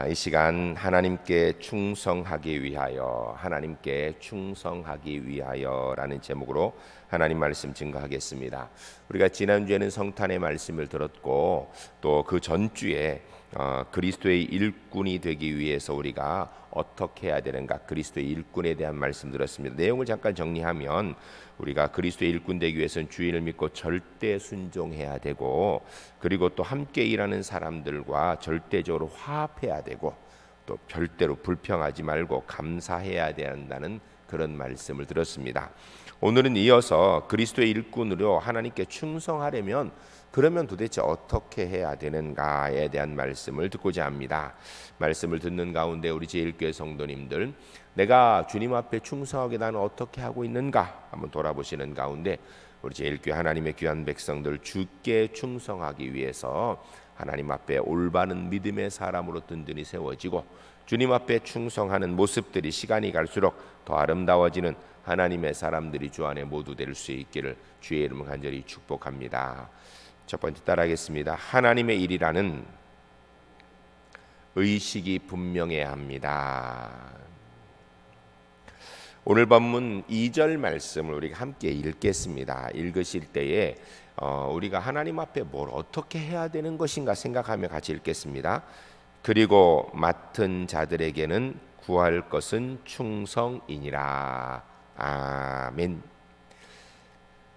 이 시간 하나님께 충성하기 위하여라는 제목으로 하나님 말씀 증거하겠습니다. 우리가 지난주에는 성탄의 말씀을 들었고 또 그 전주에 그리스도의 일꾼이 되기 위해서 우리가 어떻게 해야 되는가, 그리스도의 일꾼에 대한 말씀 들었습니다. 내용을 잠깐 정리하면 우리가 그리스도의 일꾼 되기 위해서는 주인을 믿고 절대 순종해야 되고, 그리고 또 함께 일하는 사람들과 절대적으로 화합해야 되고, 또 절대로 불평하지 말고 감사해야 된다는 그런 말씀을 들었습니다. 오늘은 이어서 그리스도의 일꾼으로 하나님께 충성하려면 그러면 도대체 어떻게 해야 되는가에 대한 말씀을 듣고자 합니다. 말씀을 듣는 가운데 우리 제1교회 성도님들, 내가 주님 앞에 충성하게 나는 어떻게 하고 있는가 한번 돌아보시는 가운데 우리 제1교회 하나님의 귀한 백성들, 주께 충성하기 위해서 하나님 앞에 올바른 믿음의 사람으로 든든히 세워지고 주님 앞에 충성하는 모습들이 시간이 갈수록 더 아름다워지는 하나님의 사람들이 주 안에 모두 될 수 있기를 주의 이름을 간절히 축복합니다. 첫 번째 따라하겠습니다. 하나님의 일이라는 의식이 분명해야 합니다. 오늘 본문 2절 말씀을 우리가 함께 읽겠습니다. 읽으실 때에 우리가 하나님 앞에 뭘 어떻게 해야 되는 것인가 생각하며 같이 읽겠습니다. 그리고 맡은 자들에게는 구할 것은 충성이니라. 아멘.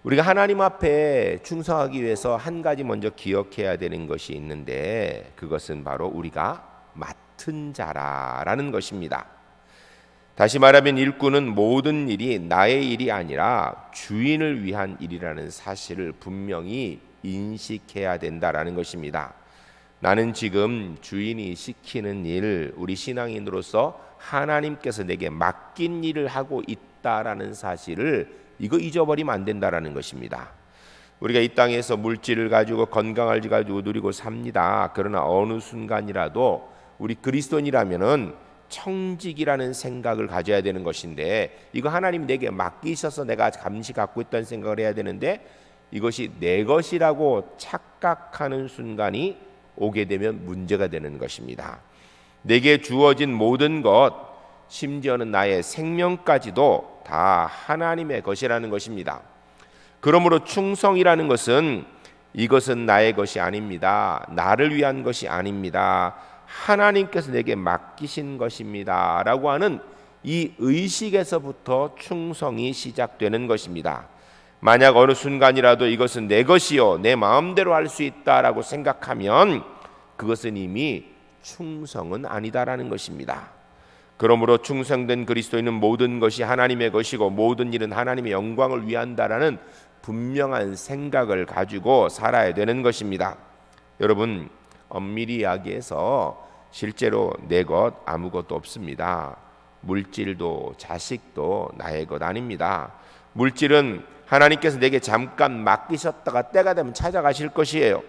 우리가 하나님 앞에 충성하기 위해서 한 가지 먼저 기억해야 되는 것이 있는데, 그것은 바로 우리가 맡은 자라라는 것입니다. 다시 말하면 일꾼은 모든 일이 나의 일이 아니라 주인을 위한 일이라는 사실을 분명히 인식해야 된다라는 것입니다. 나는 지금 주인이 시키는 일, 우리 신앙인으로서 하나님께서 내게 맡긴 일을 하고 있다라는 사실을 이거 잊어버리면 안 된다라는 것입니다. 우리가 이 땅에서 물질을 가지고 건강을 가지고 누리고 삽니다. 그러나 어느 순간이라도 우리 그리스도인이라면은 청직이라는 생각을 가져야 되는 것인데, 이거 하나님 내게 맡기셔서 내가 감시 갖고 있다는 생각을 해야 되는데, 이것이 내 것이라고 착각하는 순간이 오게 되면 문제가 되는 것입니다. 내게 주어진 모든 것, 심지어는 나의 생명까지도 다 하나님의 것이라는 것입니다. 그러므로 충성이라는 것은 이것은 나의 것이 아닙니다. 나를 위한 것이 아닙니다. 하나님께서 내게 맡기신 것입니다 라고 하는 이 의식에서부터 충성이 시작되는 것입니다. 만약 어느 순간이라도 이것은 내 것이요, 내 마음대로 할 수 있다라고 생각하면 그것은 이미 충성은 아니다라는 것입니다. 그러므로 충성된 그리스도인은 모든 것이 하나님의 것이고 모든 일은 하나님의 영광을 위한다라는 분명한 생각을 가지고 살아야 되는 것입니다. 여러분, 엄밀히 이야기해서 실제로 내 것 아무것도 없습니다. 물질도 자식도 나의 것 아닙니다. 물질은 하나님께서 내게 잠깐 맡기셨다가 때가 되면 찾아가실 것이에요.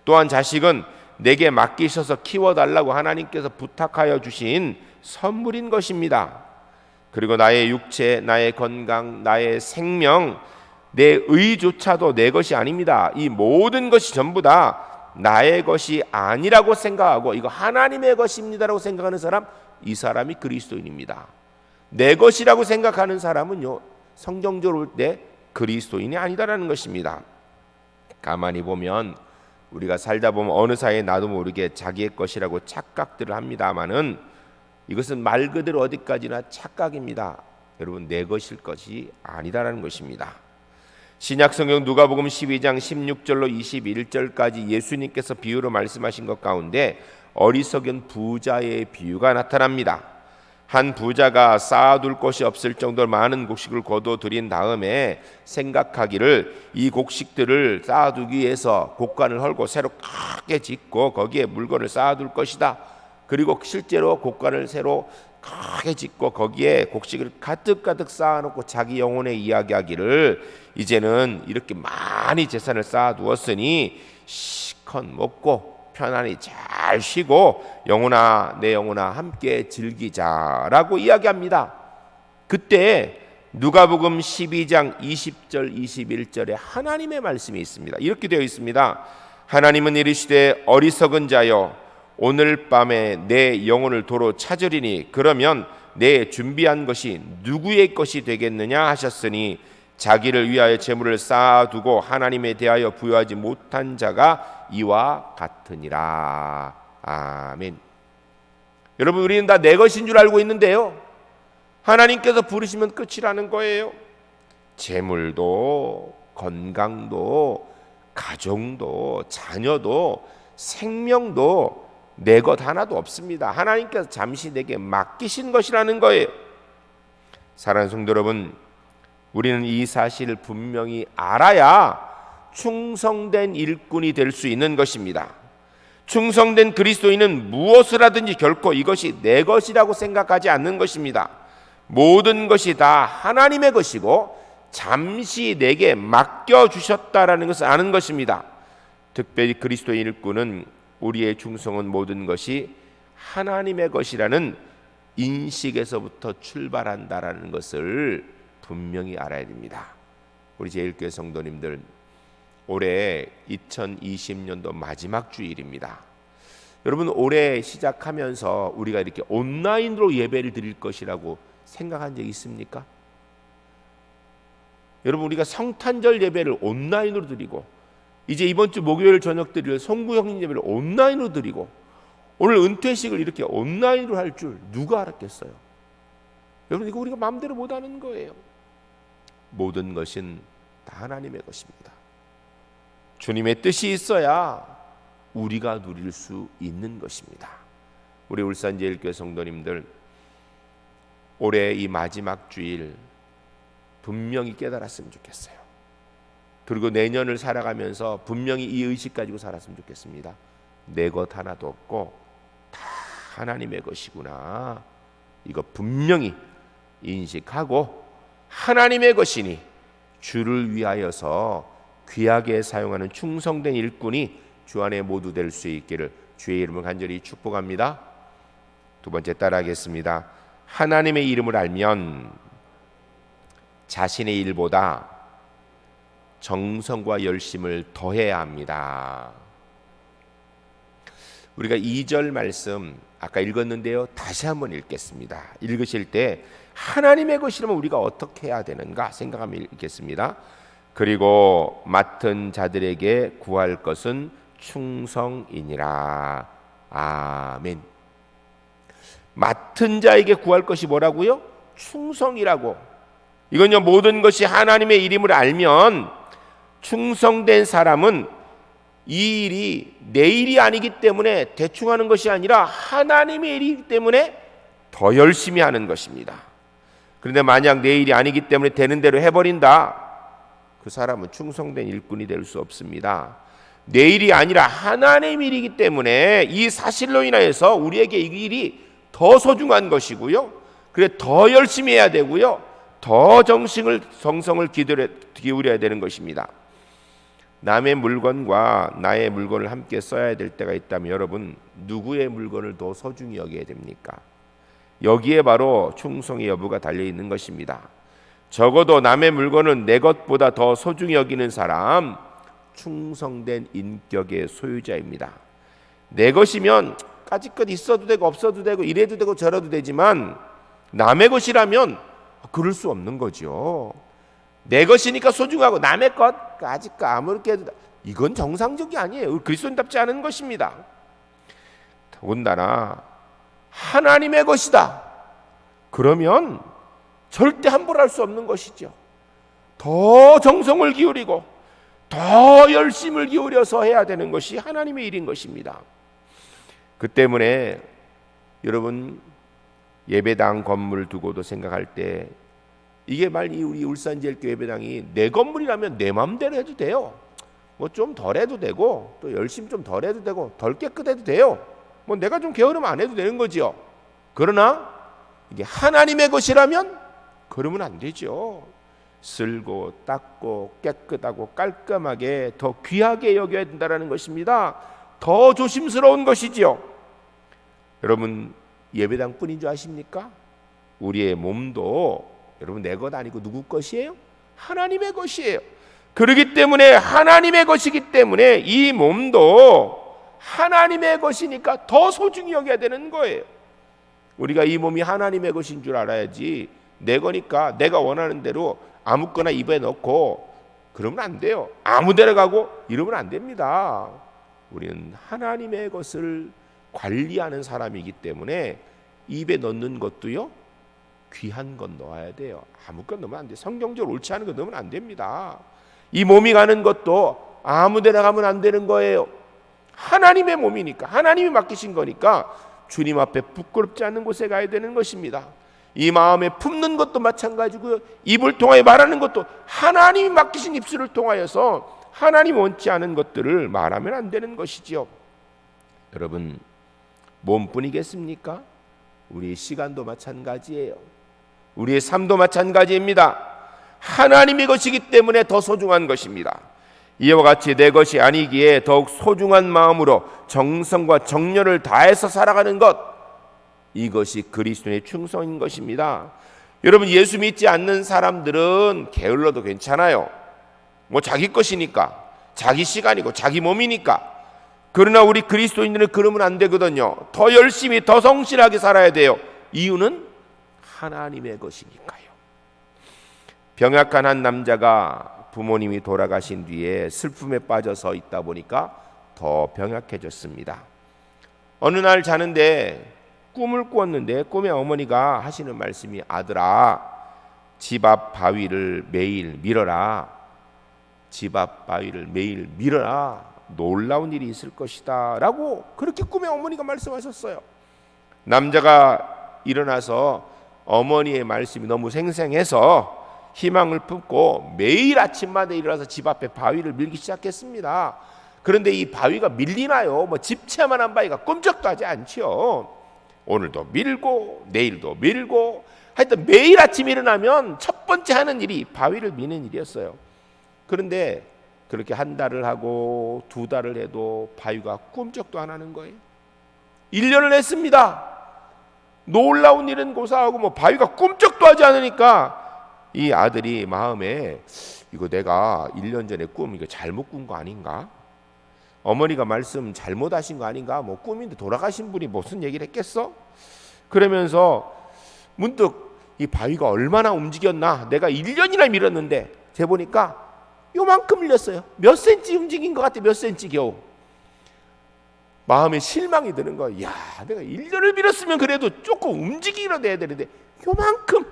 또한 자식은 내게 맡기셔서 키워달라고 하나님께서 부탁하여 주신 선물인 것입니다. 그리고 나의 육체, 나의 건강, 나의 생명, 내 의조차도 내 것이 아닙니다. 이 모든 것이 전부 다 나의 것이 아니라고 생각하고 이거 하나님의 것입니다라고 생각하는 사람, 이 사람이 그리스도인입니다. 내 것이라고 생각하는 사람은요, 성경적으로 볼 때 그리스도인이 아니다라는 것입니다. 가만히 보면 우리가 살다 보면 어느 사이에 나도 모르게 자기의 것이라고 착각들을 합니다마는 이것은 말 그대로 어디까지나 착각입니다. 여러분, 내 것일 것이 아니다라는 것입니다. 신약성경 누가복음 12장 16절로 21절까지 예수님께서 비유로 말씀하신 것 가운데 어리석은 부자의 비유가 나타납니다. 한 부자가 쌓아둘 곳이 없을 정도로 많은 곡식을 거둬들인 다음에 생각하기를 이 곡식들을 쌓아두기 위해서 곡간을 헐고 새로 크게 짓고 거기에 물건을 쌓아둘 것이다. 그리고 실제로 곡간을 새로 크게 짓고 거기에 곡식을 가득가득 쌓아놓고 자기 영혼에 이야기하기를 이제는 이렇게 많이 재산을 쌓아두었으니 시컷 먹고 편안히 잘 쉬고 영혼아, 내 영혼아 함께 즐기자라고 이야기합니다. 그때 누가복음 12장 20절 21절에 하나님의 말씀이 있습니다. 이렇게 되어 있습니다. 하나님은 이르시되 어리석은 자여 오늘 밤에 내 영혼을 도로 찾으리니 그러면 내 준비한 것이 누구의 것이 되겠느냐 하셨으니 자기를 위하여 재물을 쌓아두고 하나님에 대하여 부여하지 못한 자가 이와 같으니라. 아멘. 여러분, 우리는 다 내 것인 줄 알고 있는데요, 하나님께서 부르시면 끝이라는 거예요. 재물도 건강도 가정도 자녀도 생명도 내 것 하나도 없습니다. 하나님께서 잠시 내게 맡기신 것이라는 거예요. 사랑하는 성도 여러분, 우리는 이 사실을 분명히 알아야 충성된 일꾼이 될 수 있는 것입니다. 충성된 그리스도인은 무엇을 하든지 결코 이것이 내 것이라고 생각하지 않는 것입니다. 모든 것이 다 하나님의 것이고 잠시 내게 맡겨주셨다라는 것을 아는 것입니다. 특별히 그리스도의 일꾼은 우리의 충성은 모든 것이 하나님의 것이라는 인식에서부터 출발한다라는 것을 분명히 알아야 됩니다. 우리 제1교회 성도님들, 올해 2020년도 마지막 주일입니다. 여러분, 올해 시작하면서 우리가 이렇게 온라인으로 예배를 드릴 것이라고 생각한 적 있습니까? 여러분, 우리가 성탄절 예배를 온라인으로 드리고 이제 이번 주 목요일 저녁 드릴 송구형 예배를 온라인으로 드리고 오늘 은퇴식을 이렇게 온라인으로 할 줄 누가 알았겠어요? 여러분, 이거 우리가 마음대로 못하는 거예요. 모든 것은 다 하나님의 것입니다. 주님의 뜻이 있어야 우리가 누릴 수 있는 것입니다. 우리 울산제일교회 성도님들, 올해 이 마지막 주일 분명히 깨달았으면 좋겠어요. 그리고 내년을 살아가면서 분명히 이 의식 가지고 살았으면 좋겠습니다. 내 것 하나도 없고 다 하나님의 것이구나. 이거 분명히 인식하고 하나님의 것이니 주를 위하여서 귀하게 사용하는 충성된 일꾼이 주 안에 모두 될 수 있기를 주의 이름을 간절히 축복합니다. 두 번째 따라하겠습니다. 하나님의 이름을 알면 자신의 일보다 정성과 열심을 더해야 합니다. 우리가 2절 말씀 아까 읽었는데요, 다시 한번 읽겠습니다. 읽으실 때 하나님의 것이라면 우리가 어떻게 해야 되는가 생각하며 읽겠습니다. 그리고 맡은 자들에게 구할 것은 충성이니라. 아멘. 맡은 자에게 구할 것이 뭐라고요? 충성이라고. 이건요, 모든 것이 하나님의 이름을 알면 충성된 사람은 이 일이 내 일이 아니기 때문에 대충 하는 것이 아니라 하나님의 일이기 때문에 더 열심히 하는 것입니다. 그런데 만약 내 일이 아니기 때문에 되는 대로 해버린다, 그 사람은 충성된 일꾼이 될 수 없습니다. 내 일이 아니라 하나님의 일이기 때문에 이 사실로 인하여서 우리에게 이 일이 더 소중한 것이고요, 그래 더 열심히 해야 되고요, 더 정성을 기울여야 되는 것입니다. 남의 물건과 나의 물건을 함께 써야 될 때가 있다면 여러분, 누구의 물건을 더 소중히 여겨야 됩니까? 여기에 바로 충성의 여부가 달려있는 것입니다. 적어도 남의 물건은 내 것보다 더 소중히 여기는 사람, 충성된 인격의 소유자입니다. 내 것이면 까짓것 있어도 되고 없어도 되고 이래도 되고 저래도 되지만 남의 것이라면 그럴 수 없는 거죠. 내 것이니까 소중하고 남의 것 까짓것 아무렇게 해도 이건 정상적이 아니에요. 그리스도인답지 않은 것입니다. 더군다나 하나님의 것이다, 그러면 절대 함부로 할 수 없는 것이죠. 더 정성을 기울이고 더 열심을 기울여서 해야 되는 것이 하나님의 일인 것입니다. 그 때문에 여러분, 예배당 건물 두고도 생각할 때 이게 만약 우리 울산제일교회 예배당이 내 건물이라면 내 마음대로 해도 돼요. 뭐 좀 덜 해도 되고 또 열심히 좀 덜 해도 되고 덜 깨끗해도 돼요. 뭐 내가 좀 게으르면 안 해도 되는 거지요. 그러나 이게 하나님의 것이라면 그러면 안 되죠. 쓸고 닦고 깨끗하고 깔끔하게 더 귀하게 여겨야 된다는 것입니다. 더 조심스러운 것이지요. 여러분, 예배당뿐인 줄 아십니까? 우리의 몸도 여러분 내 것 아니고 누구 것이에요? 하나님의 것이에요. 그렇기 때문에 하나님의 것이기 때문에 이 몸도 하나님의 것이니까 더 소중히 여겨야 되는 거예요. 우리가 이 몸이 하나님의 것인 줄 알아야지 내 거니까 내가 원하는 대로 아무거나 입에 넣고 그러면 안 돼요. 아무 데나 가고 이러면 안 됩니다. 우리는 하나님의 것을 관리하는 사람이기 때문에 입에 넣는 것도요, 귀한 건 넣어야 돼요. 아무거나 넣으면 안 돼요. 성경적으로 옳지 않은 거 넣으면 안 됩니다. 이 몸이 가는 것도 아무 데나 가면 안 되는 거예요. 하나님의 몸이니까, 하나님이 맡기신 거니까 주님 앞에 부끄럽지 않는 곳에 가야 되는 것입니다. 이 마음에 품는 것도 마찬가지고요, 입을 통하여 말하는 것도 하나님이 맡기신 입술을 통하여서 하나님 원치 않은 것들을 말하면 안 되는 것이지요. 여러분, 몸뿐이겠습니까? 우리의 시간도 마찬가지예요. 우리의 삶도 마찬가지입니다. 하나님의 것이기 때문에 더 소중한 것입니다. 이와 같이 내 것이 아니기에 더욱 소중한 마음으로 정성과 정열을 다해서 살아가는 것, 이것이 그리스도의 충성인 것입니다. 여러분, 예수 믿지 않는 사람들은 게을러도 괜찮아요. 뭐 자기 것이니까, 자기 시간이고 자기 몸이니까. 그러나 우리 그리스도인들은 그러면 안 되거든요. 더 열심히, 더 성실하게 살아야 돼요. 이유는 하나님의 것이니까요. 병약한 한 남자가 부모님이 돌아가신 뒤에 슬픔에 빠져서 있다 보니까 더 병약해졌습니다. 어느 날 자는데 꿈을 꾸었는데 꿈에 어머니가 하시는 말씀이, 아들아, 집 앞 바위를 매일 밀어라. 집 앞 바위를 매일 밀어라. 놀라운 일이 있을 것이다 라고 그렇게 꿈에 어머니가 말씀하셨어요. 남자가 일어나서 어머니의 말씀이 너무 생생해서 희망을 품고 매일 아침마다 일어나서 집 앞에 바위를 밀기 시작했습니다. 그런데 이 바위가 밀리나요? 뭐 집채만한 바위가 꼼짝도 하지 않지요. 오늘도 밀고 내일도 밀고, 하여튼 매일 아침 일어나면 첫 번째 하는 일이 바위를 미는 일이었어요. 그런데 그렇게 한 달을 하고 두 달을 해도 바위가 꼼짝도 안 하는 거예요. 1년을 했습니다. 놀라운 일은 고사하고 뭐 바위가 꼼짝도 하지 않으니까 이 아들이 마음에, 이거 내가 1년 전에 꿈 이거 잘못 꾼 거 아닌가? 어머니가 말씀 잘못하신 거 아닌가? 뭐 꿈인데 돌아가신 분이 무슨 얘기를 했겠어? 그러면서 문득 이 바위가 얼마나 움직였나? 내가 1년이나 밀었는데 재보니까 요만큼 밀렸어요. 몇 센치 움직인 것 같아. 몇 센치 겨우. 마음에 실망이 드는 거야. 야, 내가 1년을 밀었으면 그래도 조금 움직이라도 해야 되는데 요만큼.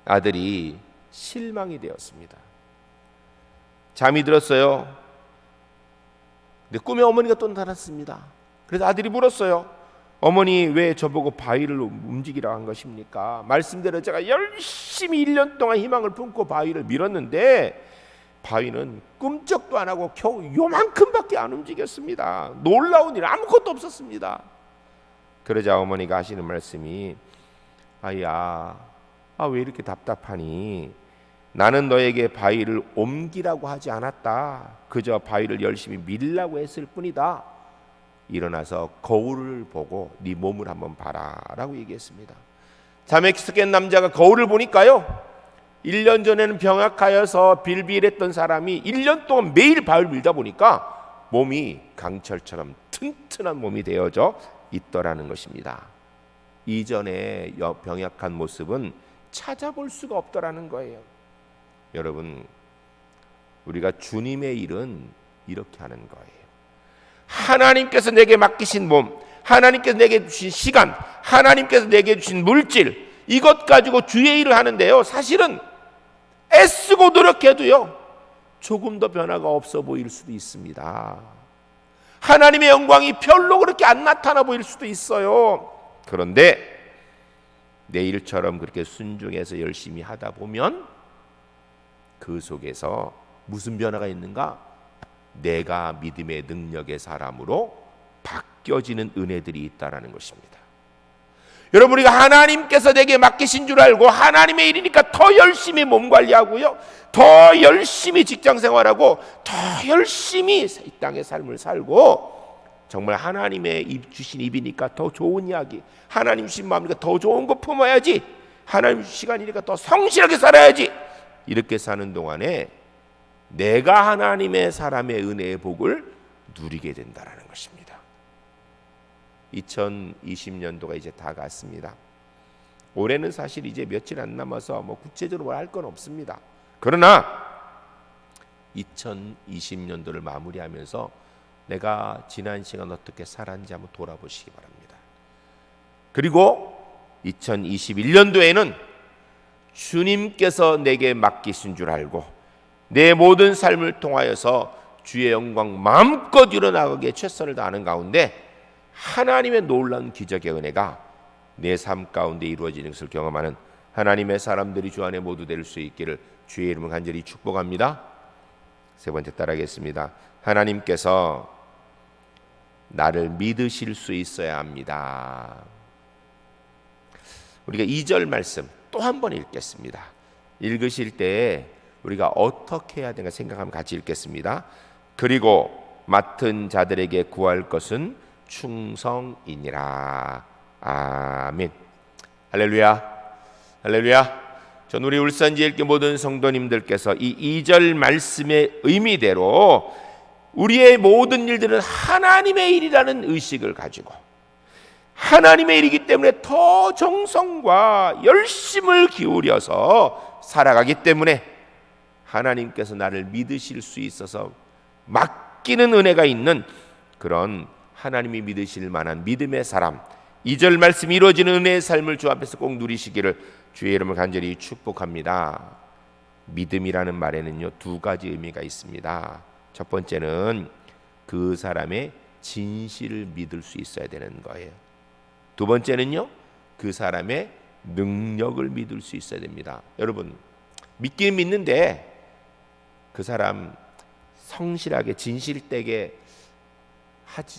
아들이 실망이 되었습니다. 잠이 들었어요. 근데 꿈에 어머니가 또 나타났습니다. 그래서 아들이 물었어요. 어머니, 왜 저보고 바위를 움직이라고 한 것입니까? 말씀대로 제가 열심히 1년 동안 희망을 품고 바위를 밀었는데 바위는 꿈쩍도 안 하고 겨우 요만큼밖에 안 움직였습니다. 놀라운 일 아무것도 없었습니다. 그러자 어머니가 하시는 말씀이, 아이야, 왜 이렇게 답답하니? 나는 너에게 바위를 옮기라고 하지 않았다. 그저 바위를 열심히 밀라고 했을 뿐이다. 일어나서 거울을 보고 네 몸을 한번 봐라 라고 얘기했습니다. 잠에서 깬 남자가 거울을 보니까요, 1년 전에는 병약하여서 빌빌했던 사람이 1년 동안 매일 바위를 밀다 보니까 몸이 강철처럼 튼튼한 몸이 되어져 있더라는 것입니다. 이전의 병약한 모습은 찾아볼 수가 없더라는 거예요. 여러분, 우리가 주님의 일은 이렇게 하는 거예요. 하나님께서 내게 맡기신 몸, 하나님께서 내게 주신 시간, 하나님께서 내게 주신 물질, 이것 가지고 주의 일을 하는데요, 사실은 애쓰고 노력해도요 조금 더 변화가 없어 보일 수도 있습니다. 하나님의 영광이 별로 그렇게 안 나타나 보일 수도 있어요. 그런데 내 일처럼 그렇게 순종해서 열심히 하다 보면 그 속에서 무슨 변화가 있는가? 내가 믿음의 능력의 사람으로 바뀌어지는 은혜들이 있다라는 것입니다. 여러분, 우리가 하나님께서 내게 맡기신 줄 알고 하나님의 일이니까 더 열심히 몸 관리하고요, 더 열심히 직장 생활하고, 더 열심히 이 땅의 삶을 살고, 정말 하나님의 입 주신 입이니까 더 좋은 이야기, 하나님 주신 마음이니까 더 좋은 거 품어야지, 하나님 주신 시간이니까 더 성실하게 살아야지, 이렇게 사는 동안에 내가 하나님의 사람의 은혜의 복을 누리게 된다라는 것입니다. 2020년도가 이제 다 갔습니다. 올해는 사실 이제 며칠 안 남아서 뭐 구체적으로 할 건 없습니다. 그러나 2020년도를 마무리하면서 내가 지난 시간 어떻게 살았는지 한번 돌아보시기 바랍니다. 그리고 2021년도에는 주님께서 내게 맡기신 줄 알고 내 모든 삶을 통하여서 주의 영광 마음껏 이뤄나가기에 최선을 다하는 가운데 하나님의 놀라운 기적의 은혜가 내 삶 가운데 이루어지는 것을 경험하는 하나님의 사람들이 주 안에 모두 될 수 있기를 주의 이름을 간절히 축복합니다. 세 번째 따라하겠습니다. 하나님께서 나를 믿으실 수 있어야 합니다. 우리가 2절 말씀 또 한 번 읽겠습니다. 읽으실 때에 우리가 어떻게 해야 되는가 생각하면 같이 읽겠습니다. 그리고 맡은 자들에게 구할 것은 충성이니라. 아멘. 할렐루야. 할렐루야. 전 우리 울산지엘교 모든 성도님들께서 이 2절 말씀의 의미대로 우리의 모든 일들은 하나님의 일이라는 의식을 가지고 하나님의 일이기 때문에 더 정성과 열심을 기울여서 살아가기 때문에 하나님께서 나를 믿으실 수 있어서 맡기는 은혜가 있는 그런 하나님이 믿으실 만한 믿음의 사람, 2절 말씀이 이루어지는 은혜의 삶을 주 앞에서 꼭 누리시기를 주의 이름을 간절히 축복합니다. 믿음이라는 말에는요 2가지 의미가 있습니다. 첫 번째는 그 사람의 진실을 믿을 수 있어야 되는 거예요. 두 번째는요 그 사람의 능력을 믿을 수 있어야 됩니다. 여러분 믿기는 믿는데 그 사람 성실하게 진실되게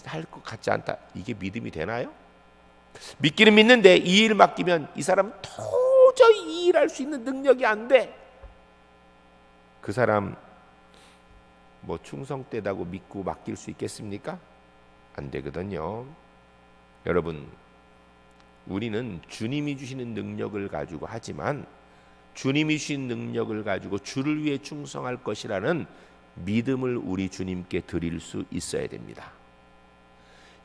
할 것 같지 않다. 이게 믿음이 되나요? 믿기는 믿는데 이 일 맡기면 이 사람은 도저히 이 일할 수 있는 능력이 안 돼. 그 사람 뭐 충성되다고 믿고 맡길 수 있겠습니까? 안 되거든요. 여러분 우리는 주님이 주시는 능력을 가지고 하지만 주님이 주신 능력을 가지고 주를 위해 충성할 것이라는 믿음을 우리 주님께 드릴 수 있어야 됩니다.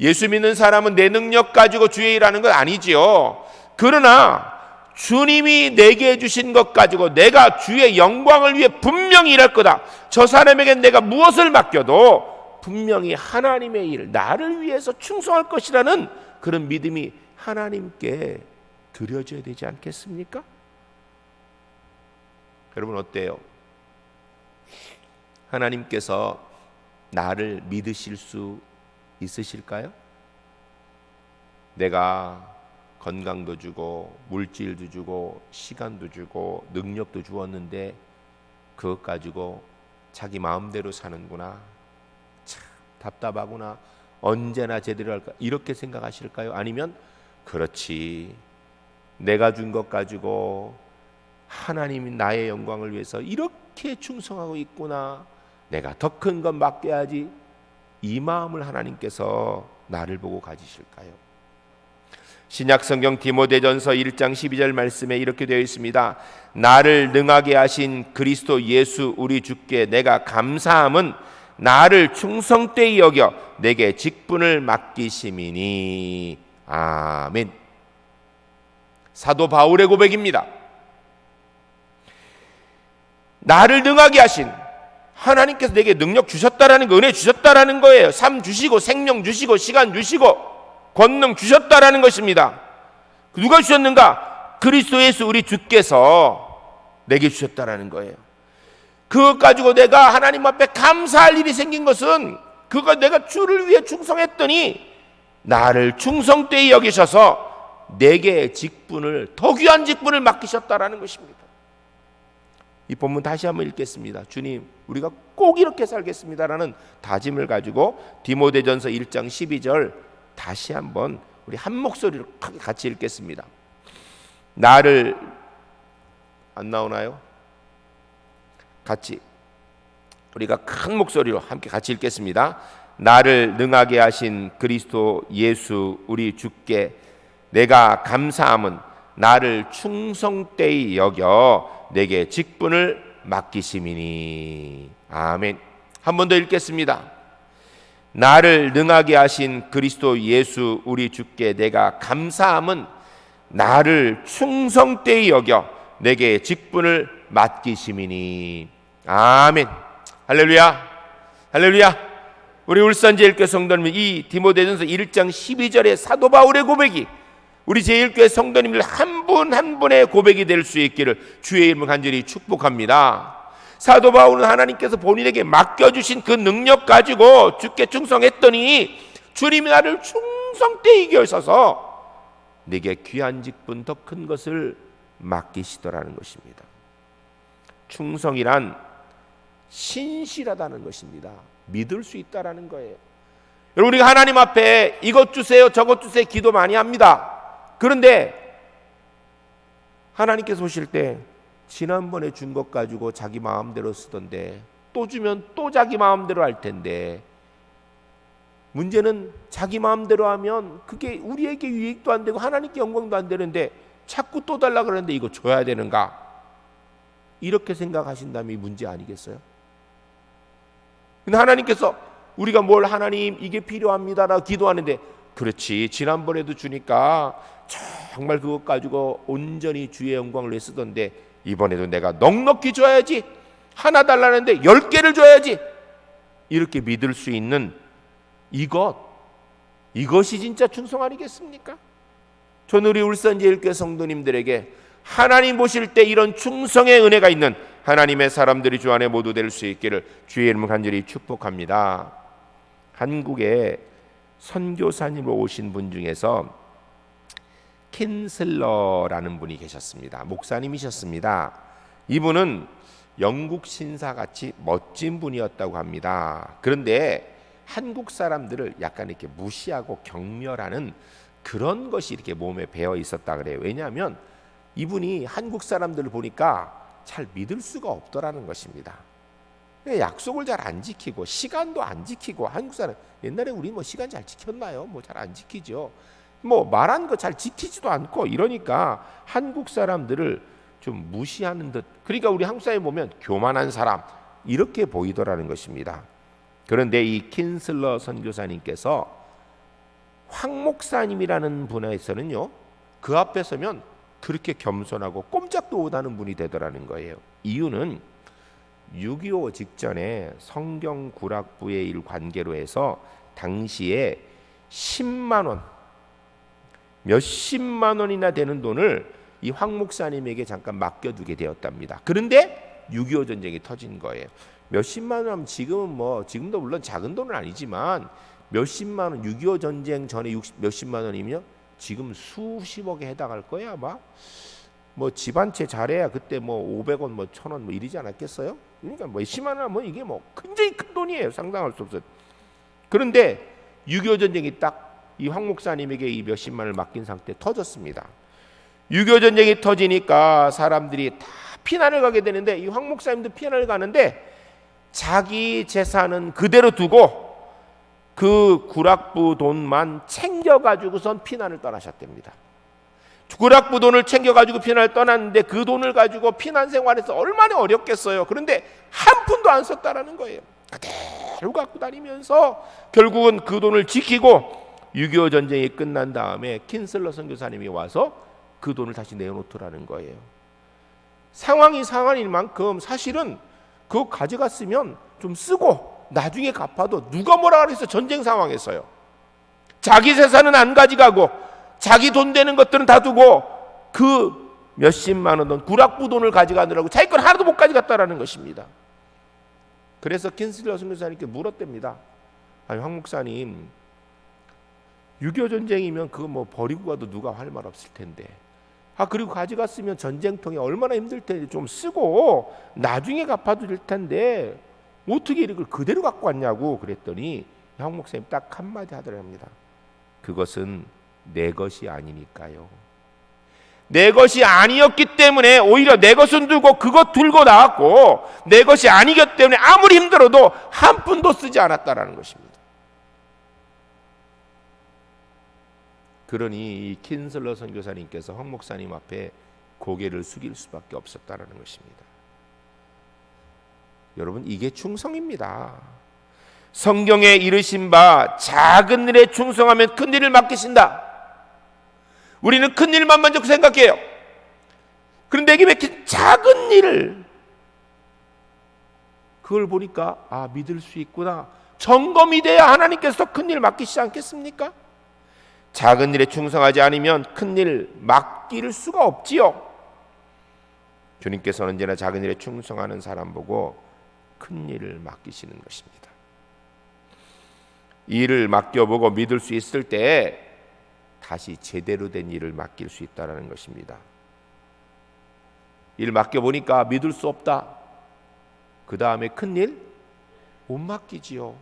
예수 믿는 사람은 내 능력 가지고 주의 일하는 건 아니지요. 그러나 주님이 내게 주신 것 가지고 내가 주의 영광을 위해 분명히 일할 거다. 저 사람에게 내가 무엇을 맡겨도 분명히 하나님의 일, 나를 위해서 충성할 것이라는 그런 믿음이 하나님께 드려져야 되지 않겠습니까? 여러분 어때요? 하나님께서 나를 믿으실 수 있으실까요? 내가 건강도 주고 물질도 주고 시간도 주고 능력도 주었는데 그것 가지고 자기 마음대로 사는구나, 참 답답하구나, 언제나 제대로 할까 이렇게 생각하실까요? 아니면 그렇지, 내가 준 것 가지고 하나님이 나의 영광을 위해서 이렇게 충성하고 있구나, 내가 더 큰 건 맡겨야지, 이 마음을 하나님께서 나를 보고 가지실까요? 신약성경 디모데전서 1장 12절 말씀에 이렇게 되어 있습니다. 나를 능하게 하신 그리스도 예수 우리 주께 내가 감사함은 나를 충성되이 여겨 내게 직분을 맡기심이니. 아멘. 사도 바울의 고백입니다. 나를 능하게 하신 하나님께서 내게 능력 주셨다라는 거, 은혜 주셨다라는 거예요. 삶 주시고 생명 주시고 시간 주시고 권능 주셨다라는 것입니다. 누가 주셨는가? 그리스도 예수 우리 주께서 내게 주셨다라는 거예요. 그것 가지고 내가 하나님 앞에 감사할 일이 생긴 것은 그거 내가 주를 위해 충성했더니 나를 충성되이 여기셔서 내게 직분을, 더 귀한 직분을 맡기셨다라는 것입니다. 이 본문 다시 한번 읽겠습니다. 주님, 우리가 꼭 이렇게 살겠습니다라는 다짐을 가지고 디모데전서 1장 12절 다시 한번 우리 한 목소리로 같이 읽겠습니다. 나를, 안 나오나요? 같이 우리가 큰 목소리로 함께 같이 읽겠습니다. 나를 능하게 하신 그리스도 예수 우리 주께 내가 감사함은 나를 충성되이 여겨 내게 직분을 맡기심이니. 아멘. 한 번 더 읽겠습니다. 나를 능하게 하신 그리스도 예수 우리 주께 내가 감사함은 나를 충성되이 여겨 내게 직분을 맡기심이니. 아멘. 할렐루야. 할렐루야. 우리 울산제일교회 성도님, 이 디모데전서 1장 12절의 사도 바울의 고백이 우리 제일교회 성도님들 한 분 한 분의 고백이 될 수 있기를 주의 이름을 간절히 축복합니다. 사도 바울은 하나님께서 본인에게 맡겨주신 그 능력 가지고 주께 충성했더니 주님이 나를 충성되이 이겨서서 내게 귀한 직분 더 큰 것을 맡기시더라는 것입니다. 충성이란 신실하다는 것입니다. 믿을 수 있다라는 거예요. 여러분, 우리가 하나님 앞에 이것 주세요 저것 주세요 기도 많이 합니다. 그런데 하나님께서 보실 때 지난번에 준 것 가지고 자기 마음대로 쓰던데 또 주면 또 자기 마음대로 할 텐데, 문제는 자기 마음대로 하면 그게 우리에게 유익도 안 되고 하나님께 영광도 안 되는데 자꾸 또 달라 그러는데 이거 줘야 되는가? 이렇게 생각하신다면 이 문제 아니겠어요? 근데 하나님께서 우리가 뭘 하나님 이게 필요합니다라고 기도하는데, 그렇지 지난번에도 주니까 정말 그것 가지고 온전히 주의 영광을 위해 쓰던데 이번에도 내가 넉넉히 줘야지, 하나 달라는데 10개를 줘야지, 이렇게 믿을 수 있는 이것이 진짜 충성 아니겠습니까? 저는 우리 울산제일교회 성도님들에게 하나님 보실 때 이런 충성의 은혜가 있는 하나님의 사람들이 주 안에 모두 될 수 있기를 주의 이름을 간절히 축복합니다. 한국에 선교사님으로 오신 분 중에서 킨슬러라는 분이 계셨습니다. 목사님이셨습니다. 이분은 영국 신사같이 멋진 분이었다고 합니다. 그런데 한국 사람들을 약간 이렇게 무시하고 경멸하는 그런 것이 이렇게 몸에 배어 있었다 그래요. 왜냐하면 이분이 한국 사람들을 보니까 잘 믿을 수가 없더라는 것입니다. 약속을 잘 안 지키고 시간도 안 지키고, 한국 사람 옛날에 우리 뭐 시간 잘 지켰나요? 뭐 잘 안 지키죠. 뭐 말한 거 잘 지키지도 않고 이러니까 한국 사람들을 좀 무시하는 듯, 그러니까 우리 한국 사람에 보면 교만한 사람 이렇게 보이더라는 것입니다. 그런데 이 킨슬러 선교사님께서 황 목사님이라는 분에서는요, 그 앞에 서면 그렇게 겸손하고 꼼짝도 못하는 분이 되더라는 거예요. 이유는 6.25 직전에 성경 구락부의 일 관계로 해서 당시에 10만 원, 몇십만 원이나 되는 돈을 이 황 목사님에게 잠깐 맡겨두게 되었답니다. 그런데 6.25 전쟁이 터진 거예요. 몇십만 원 하면 지금도 물론 작은 돈은 아니지만 몇십만 원, 6.25 전쟁 전에 몇십만 원이면 지금 수십억에 해당할 거야 아마. 뭐 집 한 채 잘해야 그때 뭐 500원, 뭐 1000원 뭐 이러지 않았겠어요? 그러니까 뭐 10만 원 하면 이게 뭐 굉장히 큰 돈이에요. 상상할 수 없어요. 그런데 6.25 전쟁이 딱 이 황 목사님에게 이 몇십만을 맡긴 상태에 터졌습니다. 6.25 전쟁이 터지니까 사람들이 다 피난을 가게 되는데 이 황 목사님도 피난을 가는데 자기 재산은 그대로 두고 그 구락부 돈만 챙겨가지고선 피난을 떠나셨답니다. 구락부 돈을 챙겨가지고 피난을 떠났는데 그 돈을 가지고 피난 생활에서 얼마나 어렵겠어요. 그런데 한 푼도 안 썼다라는 거예요. 그대로 갖고 다니면서 결국은 그 돈을 지키고 6.25 전쟁이 끝난 다음에 킨슬러 선교사님이 와서 그 돈을 다시 내놓더라는 거예요. 상황이 상황인 만큼 사실은 그거 가져갔으면 좀 쓰고 나중에 갚아도 누가 뭐라 그랬어. 전쟁 상황에서요. 자기 재산은 안 가져가고 자기 돈 되는 것들은 다 두고 그 몇십만 원 돈, 구락부 돈을 가져가느라고 자기 건 하나도 못 가져갔다라는 것입니다. 그래서 킨슬러 선교사님께 물었답니다. 아니 황 목사님, 6.25 전쟁이면 그거 뭐 버리고 가도 누가 할 말 없을 텐데, 그리고 가져갔으면 전쟁통에 얼마나 힘들 텐데 좀 쓰고 나중에 갚아도 될 텐데 어떻게 이걸 그대로 갖고 왔냐고 그랬더니 황 목사님 딱 한마디 하더랍니다. 그것은 내 것이 아니니까요. 내 것이 아니었기 때문에 오히려 내 것은 두고 그것 들고 나왔고, 내 것이 아니기 때문에 아무리 힘들어도 한 푼도 쓰지 않았다라는 것입니다. 그러니 이 킨슬러 선교사님께서 황 목사님 앞에 고개를 숙일 수밖에 없었다라는 것입니다. 여러분, 이게 충성입니다. 성경에 이르신 바 작은 일에 충성하면 큰 일을 맡기신다. 우리는 큰 일만 먼저 생각해요. 그런데 내게 맡긴 작은 일을, 그걸 보니까 믿을 수 있구나. 점검이 돼야 하나님께서 큰 일 맡기시지 않겠습니까? 작은 일에 충성하지 않으면 큰 일 맡길 수가 없지요. 주님께서는 언제나 작은 일에 충성하는 사람 보고 큰 일을 맡기시는 것입니다. 이 일을 맡겨보고 믿을 수 있을 때 다시 제대로 된 일을 맡길 수 있다는 것입니다. 일 맡겨보니까 믿을 수 없다. 그 다음에 큰 일 못 맡기지요.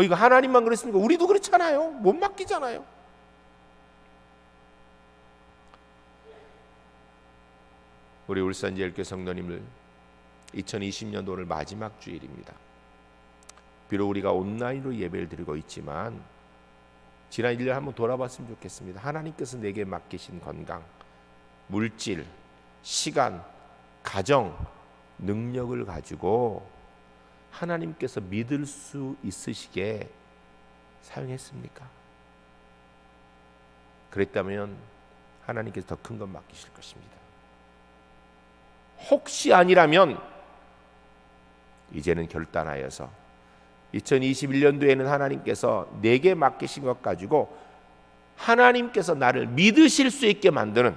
이거 하나님만 그랬습니까? 우리도 그렇잖아요. 못 맡기잖아요. 우리 울산제일교회 성도님들, 2020년도 오늘 마지막 주일입니다. 비록 우리가 온라인으로 예배를 드리고 있지만 지난 1년 한번 돌아봤으면 좋겠습니다. 하나님께서 내게 맡기신 건강, 물질, 시간, 가정, 능력을 가지고 하나님께서 믿을 수 있으시게 사용했습니까? 그랬다면 하나님께서 더 큰 건 맡기실 것입니다. 혹시 아니라면 이제는 결단하여서 2021년도에는 하나님께서 내게 맡기신 것 가지고 하나님께서 나를 믿으실 수 있게 만드는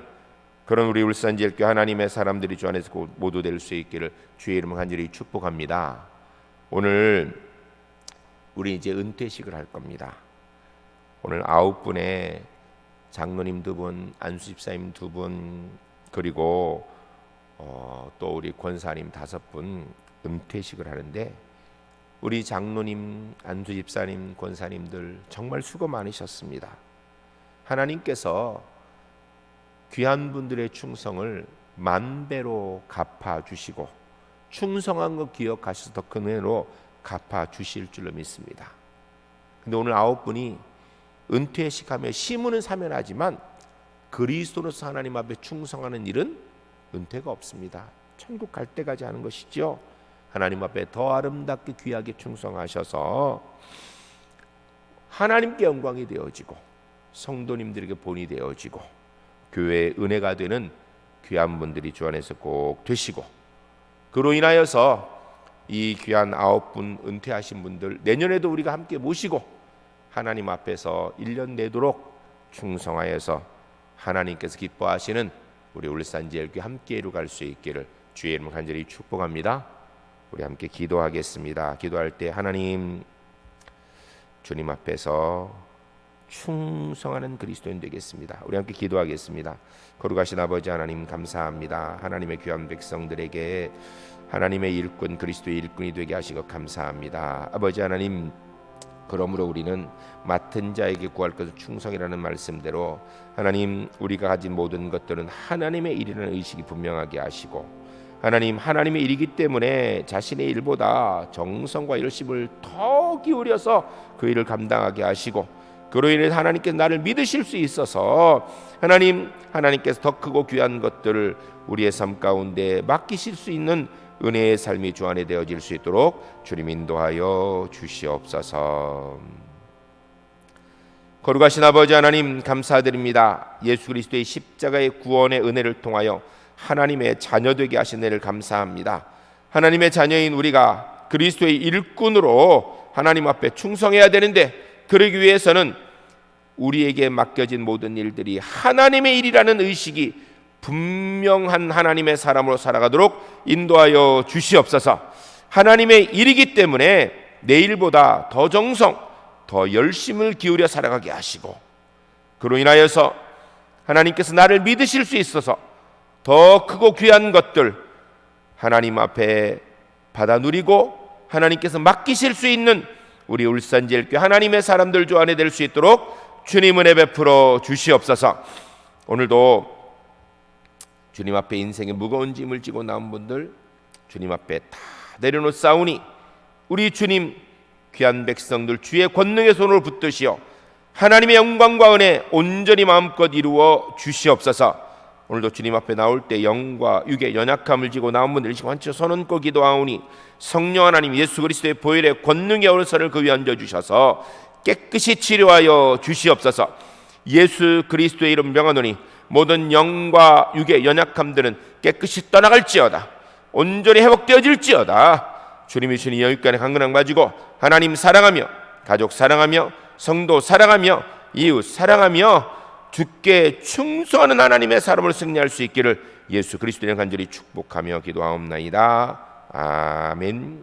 그런 우리 울산제일교회 하나님의 사람들이 주 안에서 모두 될 수 있기를 주의 이름으로 간절히 축복합니다. 오늘 우리 이제 은퇴식을 할 겁니다. 오늘 9분의 장로님 2분, 안수집사님 2분, 그리고 또 우리 권사님 5분 은퇴식을 하는데, 우리 장로님, 안수집사님, 권사님들 정말 수고 많으셨습니다. 하나님께서 귀한 분들의 충성을 만배로 갚아주시고 충성한 거 기억하셔서 더 큰 은혜로 갚아주실 줄로 믿습니다. 근데 오늘 9분이 은퇴식하며 심은은 사면하지만 그리스도로서 하나님 앞에 충성하는 일은 은퇴가 없습니다. 천국 갈 때까지 하는 것이죠. 하나님 앞에 더 아름답게 귀하게 충성하셔서 하나님께 영광이 되어지고 성도님들에게 본이 되어지고 교회의 은혜가 되는 귀한 분들이 주 안에서 꼭 되시고, 그로 인하여서 이 귀한 9분 은퇴하신 분들 내년에도 우리가 함께 모시고 하나님 앞에서 1년 내도록 충성하여서 하나님께서 기뻐하시는 우리 울산제일교회 함께 이루갈 수 있기를 주의 이름으로 간절히 축복합니다. 우리 함께 기도하겠습니다. 기도할 때 하나님, 주님 앞에서 충성하는 그리스도인 되겠습니다. 우리 함께 기도하겠습니다. 거룩하신 아버지 하나님, 감사합니다. 하나님의 귀한 백성들에게 하나님의 일꾼, 그리스도의 일꾼이 되게 하신 것 감사합니다. 아버지 하나님, 그러므로 우리는 맡은 자에게 구할 것은 충성이라는 말씀대로 하나님, 우리가 가진 모든 것들은 하나님의 일이라는 의식이 분명하게 하시고, 하나님, 하나님의 일이기 때문에 자신의 일보다 정성과 열심을 더 기울여서 그 일을 감당하게 하시고, 그로 인해서 하나님께서 나를 믿으실 수 있어서 하나님께서 더 크고 귀한 것들을 우리의 삶 가운데 맡기실 수 있는 은혜의 삶이 주 안에 되어질 수 있도록 주님 인도하여 주시옵소서. 거룩하신 아버지 하나님, 감사드립니다. 예수 그리스도의 십자가의 구원의 은혜를 통하여 하나님의 자녀되게 하신 은혜를 감사합니다. 하나님의 자녀인 우리가 그리스도의 일꾼으로 하나님 앞에 충성해야 되는데, 그러기 위해서는 우리에게 맡겨진 모든 일들이 하나님의 일이라는 의식이 분명한 하나님의 사람으로 살아가도록 인도하여 주시옵소서. 하나님의 일이기 때문에 내일보다 더 정성, 더 열심을 기울여 살아가게 하시고, 그로 인하여서 하나님께서 나를 믿으실 수 있어서 더 크고 귀한 것들 하나님 앞에 받아 누리고 하나님께서 맡기실 수 있는 우리 울산제일교회 하나님의 사람들 주 안에 될 수 있도록 주님 은혜 베풀어 주시옵소서. 오늘도 주님 앞에 인생의 무거운 짐을 지고 나온 분들 주님 앞에 다 내려놓사오니 우리 주님 귀한 백성들 주의 권능의 손으로 붙드시어 하나님의 영광과 은혜 온전히 마음껏 이루어 주시옵소서. 오늘도 주님 앞에 나올 때 영과 육의 연약함을 지고 나온 분들 원체 손 얹고 기도하오니 성령 하나님 예수 그리스도의 보혈의 권능의 오른손을 그 위에 얹어주셔서 깨끗이 치료하여 주시옵소서. 예수 그리스도의 이름 명하노니 모든 영과 육의 연약함들은 깨끗이 떠나갈지어다. 온전히 회복되어질지어다. 주님이 주신 영육간의 강건함 가지고 하나님 사랑하며 가족 사랑하며 성도 사랑하며 이웃 사랑하며 주께 충성하는 하나님의 사람을 승리할 수 있기를 예수 그리스도의 간절히 축복하며 기도하옵나이다. 아멘.